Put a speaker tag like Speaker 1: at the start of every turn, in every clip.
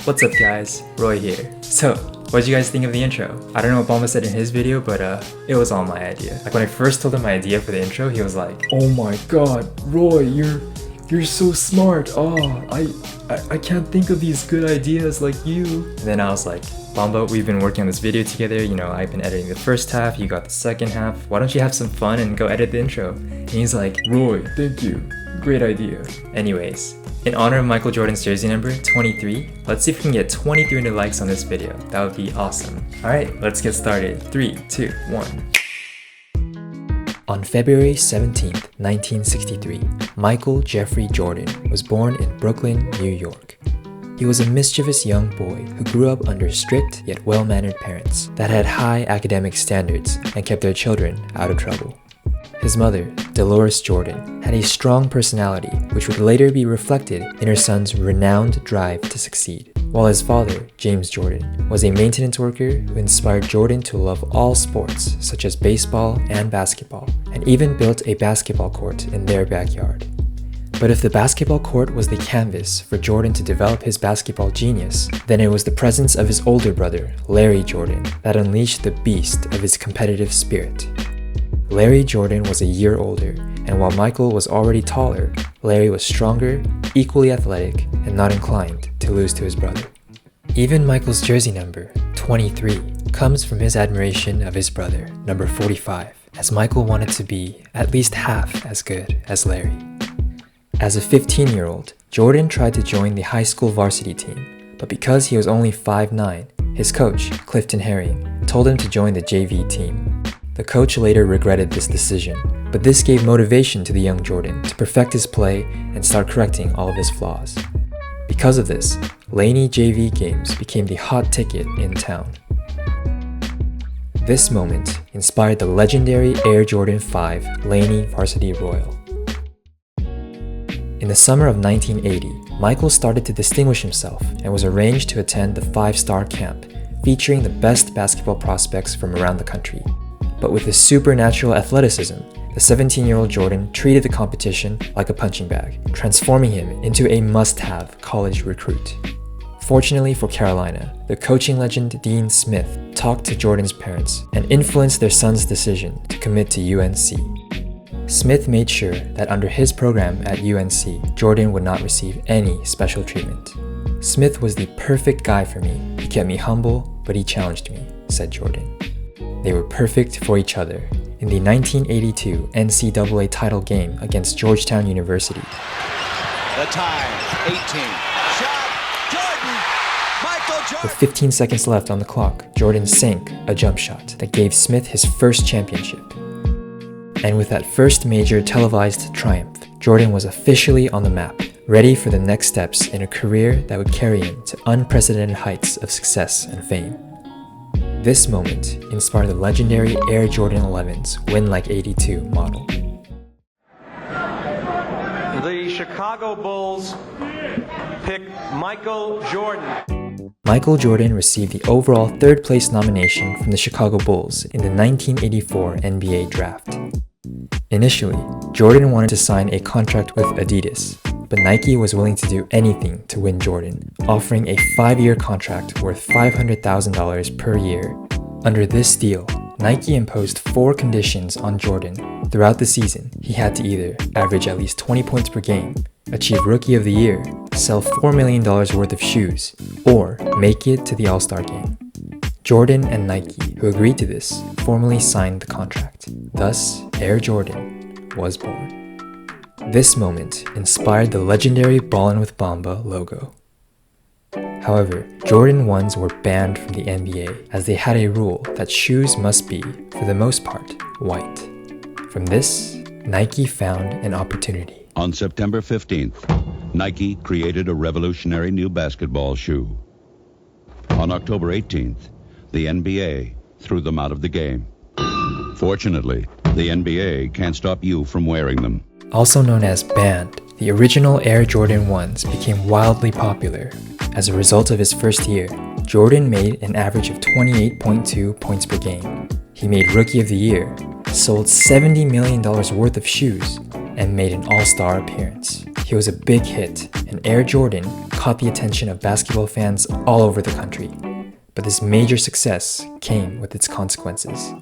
Speaker 1: What's up guys, Roy here. So, what did you guys think of the intro? I don't know what Bamba said in his video, but it was all my idea. Like when I first told him my idea for the intro, he was like, "Oh my god, Roy, you're so smart. I can't think of these good ideas like you." And then I was like, "Bamba, we've been working on this video together. You know, I've been editing the first half, you got the second half. Why don't you have some fun and go edit the intro?" And he's like, "Roy, thank you. Great idea." Anyways, in honor of Michael Jordan's jersey number, 23, let's see if we can get 2300 likes on this video. That would be awesome. Alright, let's get started. 3, 2, 1. On February 17th, 1963, Michael Jeffrey Jordan was born in Brooklyn, New York. He was a mischievous young boy who grew up under strict yet well-mannered parents that had high academic standards and kept their children out of trouble. His mother, Dolores Jordan, had a strong personality which would later be reflected in her son's renowned drive to succeed, while his father, James Jordan, was a maintenance worker who inspired Jordan to love all sports such as baseball and basketball, and even built a basketball court in their backyard. But if the basketball court was the canvas for Jordan to develop his basketball genius, then it was the presence of his older brother, Larry Jordan, that unleashed the beast of his competitive spirit. Larry Jordan was a year older, and while Michael was already taller, Larry was stronger, equally athletic, and not inclined to lose to his brother. Even Michael's jersey number, 23, comes from his admiration of his brother, number 45, as Michael wanted to be at least half as good as Larry. As a 15-year-old, Jordan tried to join the high school varsity team, but because he was only 5'9", his coach, Clifton Herring, told him to join the JV team. The coach later regretted this decision, but this gave motivation to the young Jordan to perfect his play and start correcting all of his flaws. Because of this, Laney JV games became the hot ticket in town. This moment inspired the legendary Air Jordan 5 Laney Varsity Royal. In the summer of 1980, Michael started to distinguish himself and was arranged to attend the 5-star camp, featuring the best basketball prospects from around the country. But with his supernatural athleticism, the 17-year-old Jordan treated the competition like a punching bag, transforming him into a must-have college recruit. Fortunately for Carolina, the coaching legend Dean Smith talked to Jordan's parents and influenced their son's decision to commit to UNC. Smith made sure that under his program at UNC, Jordan would not receive any special treatment. "Smith was the perfect guy for me. He kept me humble, but he challenged me," said Jordan. They were perfect for each other in the 1982 NCAA title game against Georgetown University.
Speaker 2: The time, 18. Shot, Jordan! Michael Jordan!
Speaker 1: With 15 seconds left on the clock, Jordan sank a jump shot that gave Smith his first championship. And with that first major televised triumph, Jordan was officially on the map, ready for the next steps in a career that would carry him to unprecedented heights of success and fame. This moment inspired the legendary Air Jordan 11's Win Like 82 model.
Speaker 2: The Chicago Bulls pick Michael Jordan.
Speaker 1: Michael Jordan received the overall third-place nomination from the Chicago Bulls in the 1984 NBA draft. Initially, Jordan wanted to sign a contract with Adidas, but Nike was willing to do anything to win Jordan, offering a 5-year contract worth $500,000 per year. Under this deal, Nike imposed 4 conditions on Jordan. Throughout the season, he had to either average at least 20 points per game, achieve Rookie of the Year, sell $4 million worth of shoes, or make it to the All-Star game. Jordan and Nike, who agreed to this, formally signed the contract. Thus, Air Jordan was born. This moment inspired the legendary Ballin' with Bamba logo. However, Jordan 1s were banned from the NBA as they had a rule that shoes must be, for the most part, white. From this, Nike found an opportunity.
Speaker 3: On September 15th, Nike created a revolutionary new basketball shoe. On October 18th, the NBA threw them out of the game. Fortunately, the NBA can't stop you from wearing them.
Speaker 1: Also known as banned, the original Air Jordan 1s became wildly popular. As a result of his first year, Jordan made an average of 28.2 points per game. He made Rookie of the Year, sold $70 million worth of shoes, and made an all-star appearance. He was a big hit, and Air Jordan caught the attention of basketball fans all over the country, but this major success came with its consequences.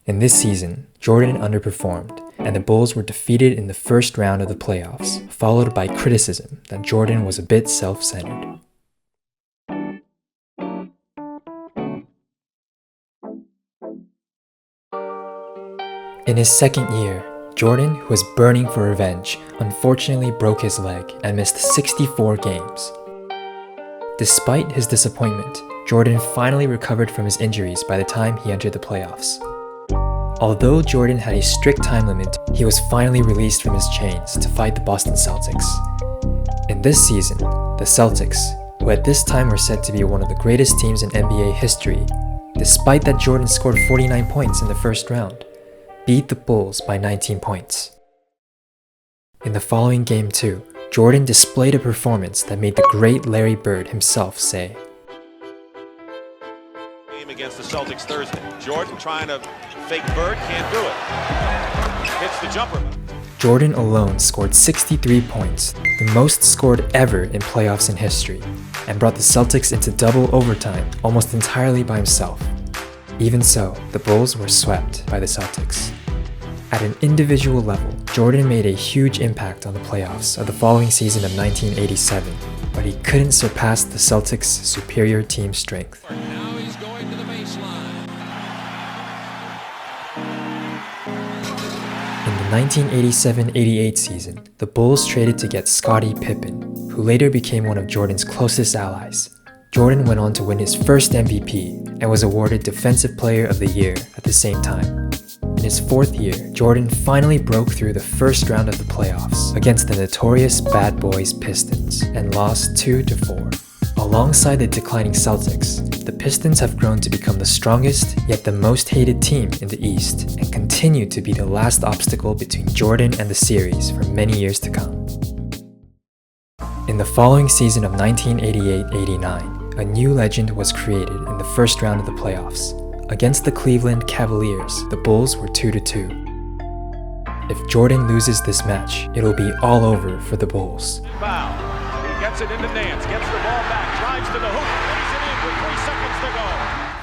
Speaker 1: In this season, Jordan underperformed, and the Bulls were defeated in the first round of the playoffs, followed by criticism that Jordan was a bit self-centered. In his second year, Jordan, who was burning for revenge, unfortunately broke his leg and missed 64 games. Despite his disappointment, Jordan finally recovered from his injuries by the time he entered the playoffs. Although Jordan had a strict time limit, he was finally released from his chains to fight the Boston Celtics. In this season, the Celtics, who at this time were said to be one of the greatest teams in NBA history, despite that Jordan scored 49 points in the first round, beat the Bulls by 19 points. In the following game too, Jordan displayed a performance that made the great Larry Bird himself say,
Speaker 2: Against the Celtics Thursday. Jordan trying to fake Bird, can't do it. Hits the jumper.
Speaker 1: Jordan alone scored 63 points, the most scored ever in playoffs in history, and brought the Celtics into double overtime almost entirely by himself. Even so, the Bulls were swept by the Celtics. At an individual level, Jordan made a huge impact on the playoffs of the following season of 1987, but he couldn't surpass the Celtics' superior team strength. In the 1987-88 season, the Bulls traded to get Scottie Pippen, who later became one of Jordan's closest allies. Jordan went on to win his first MVP and was awarded Defensive Player of the Year at the same time. In his fourth year, Jordan finally broke through the first round of the playoffs against the notorious Bad Boys Pistons and lost 2-4. Alongside the declining Celtics, the Pistons have grown to become the strongest yet the most hated team in the East and continue to be the last obstacle between Jordan and the series for many years to come. In the following season of 1988-89, a new legend was created in the first round of the playoffs. Against the Cleveland Cavaliers, the Bulls were 2-2. If Jordan loses this match, it'll be all over for the Bulls.
Speaker 2: Foul. He gets it into Nance, gets the ball back, drives to the hoop, lays it in with 3 seconds to go.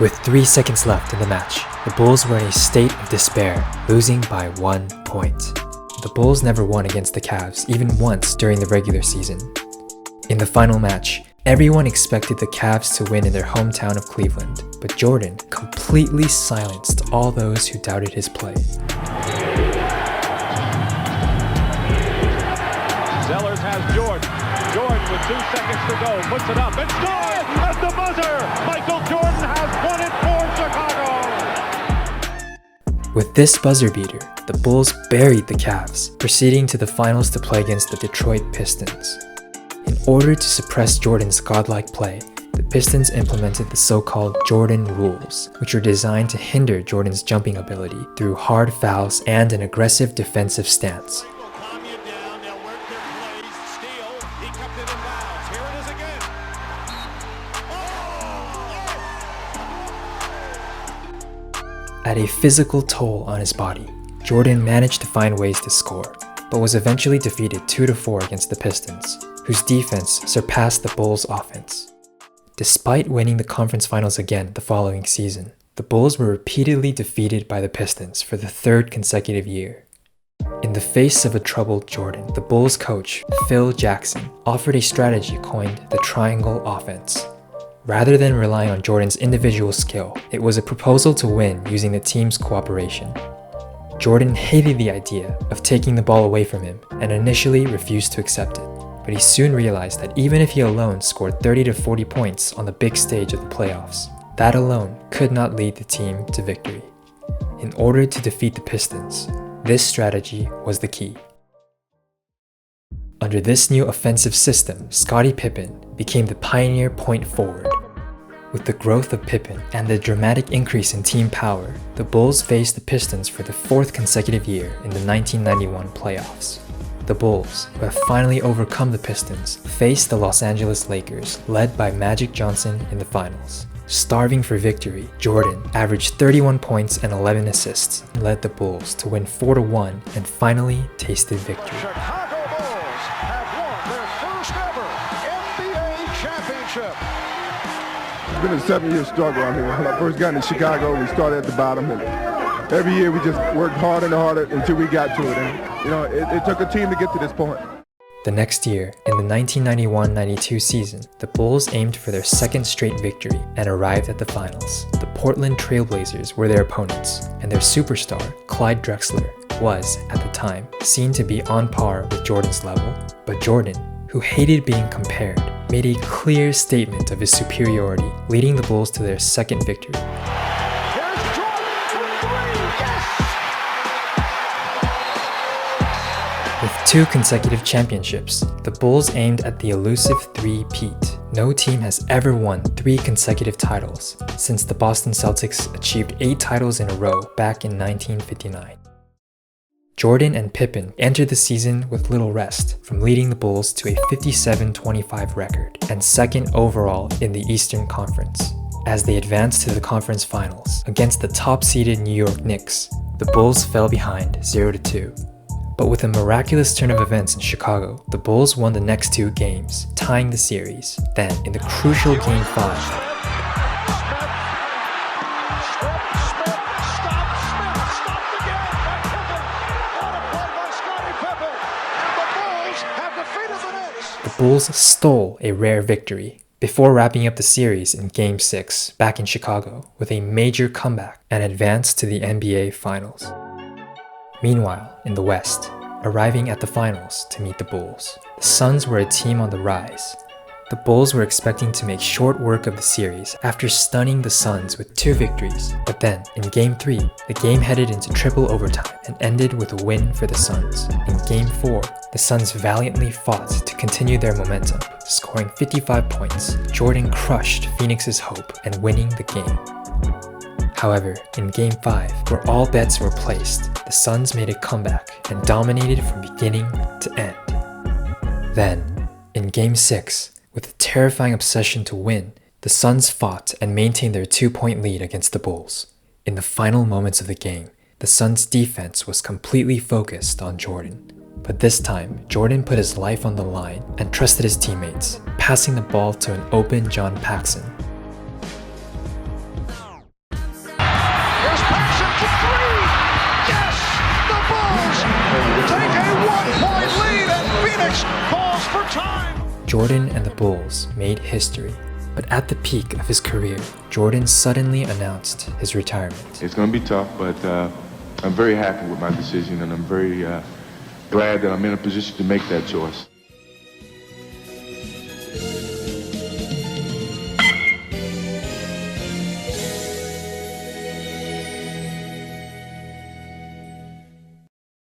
Speaker 1: With 3 seconds left in the match, the Bulls were in a state of despair, losing by 1 point. The Bulls never won against the Cavs even once during the regular season. In the final match, everyone expected the Cavs to win in their hometown of Cleveland, but Jordan completely silenced all those who doubted his play.
Speaker 2: Zellers has Jordan. Jordan with 2 seconds to go, puts it up and scores at the buzzer. Michael Jordan has won it for Chicago.
Speaker 1: With this buzzer beater, the Bulls buried the Cavs, proceeding to the finals to play against the Detroit Pistons. In order to suppress Jordan's godlike play, the Pistons implemented the so-called Jordan rules, which were designed to hinder Jordan's jumping ability through hard fouls and an aggressive defensive stance. At a physical toll on his body, Jordan managed to find ways to score, but was eventually defeated 2-4 against the Pistons, whose defense surpassed the Bulls' offense. Despite winning the conference finals again the following season, the Bulls were repeatedly defeated by the Pistons for the 3rd consecutive year. In the face of a troubled Jordan, the Bulls coach, Phil Jackson, offered a strategy coined the triangle offense. Rather than relying on Jordan's individual skill, it was a proposal to win using the team's cooperation. Jordan hated the idea of taking the ball away from him and initially refused to accept it. But he soon realized that even if he alone scored 30 to 40 points on the big stage of the playoffs, that alone could not lead the team to victory. In order to defeat the Pistons, this strategy was the key. Under this new offensive system, Scottie Pippen became the pioneer point forward. With the growth of Pippen and the dramatic increase in team power, the Bulls faced the Pistons for the 4th consecutive year in the 1991 playoffs. The Bulls, who have finally overcome the Pistons, faced the Los Angeles Lakers, led by Magic Johnson in the finals. Starving for victory, Jordan averaged 31 points and 11 assists and led the Bulls to win 4-1 and finally tasted victory.
Speaker 2: Chicago Bulls have won their first ever championship.
Speaker 4: It's been a 7-year struggle. I mean, when I first got into Chicago, we started at the bottom, and every year we just worked harder and harder until we got to it. And, you know, it took a team to get to this point.
Speaker 1: The next year, in the 1991-92 season, the Bulls aimed for their second straight victory and arrived at the finals. The Portland Trailblazers were their opponents, and their superstar, Clyde Drexler, was, at the time, seen to be on par with Jordan's level. But Jordan, who hated being compared, made a clear statement of his superiority, leading the Bulls to their second victory.
Speaker 2: Here's Jordan for three. Yes!
Speaker 1: With 2 consecutive championships, the Bulls aimed at the elusive three-peat. No team has ever won 3 consecutive titles since the Boston Celtics achieved 8 titles in a row back in 1959. Jordan and Pippen entered the season with little rest, from leading the Bulls to a 57-25 record and second overall in the Eastern Conference. As they advanced to the conference finals against the top-seeded New York Knicks, the Bulls fell behind 0-2. But with a miraculous turn of events in Chicago, the Bulls won the next 2 games, tying the series. Then, in the crucial Game 5, the Bulls stole a rare victory before wrapping up the series in Game 6 back in Chicago with a major comeback and advanced to the NBA Finals. Meanwhile, in the West, arriving at the finals to meet the Bulls, the Suns were a team on the rise. The Bulls were expecting to make short work of the series after stunning the Suns with 2 victories, but then, in Game 3, the game headed into triple overtime and ended with a win for the Suns. In Game 4, the Suns valiantly fought to continue their momentum, scoring 55 points. Jordan crushed Phoenix's hope and winning the game. However, in Game 5, where all bets were placed, the Suns made a comeback and dominated from beginning to end. Then, in Game 6, with a terrifying obsession to win, the Suns fought and maintained their 2-point lead against the Bulls. In the final moments of the game, the Suns' defense was completely focused on Jordan. But this time, Jordan put his life on the line and trusted his teammates, passing the ball to an open John Paxson.
Speaker 2: Here's Paxson for three. Yes! The Bulls take a 1-point lead and Phoenix calls for time.
Speaker 1: Jordan and the Bulls made history. But at the peak of his career, Jordan suddenly announced his retirement.
Speaker 4: It's going to be tough, but I'm very happy with my decision, and I'm very glad that I'm in a position to make that choice.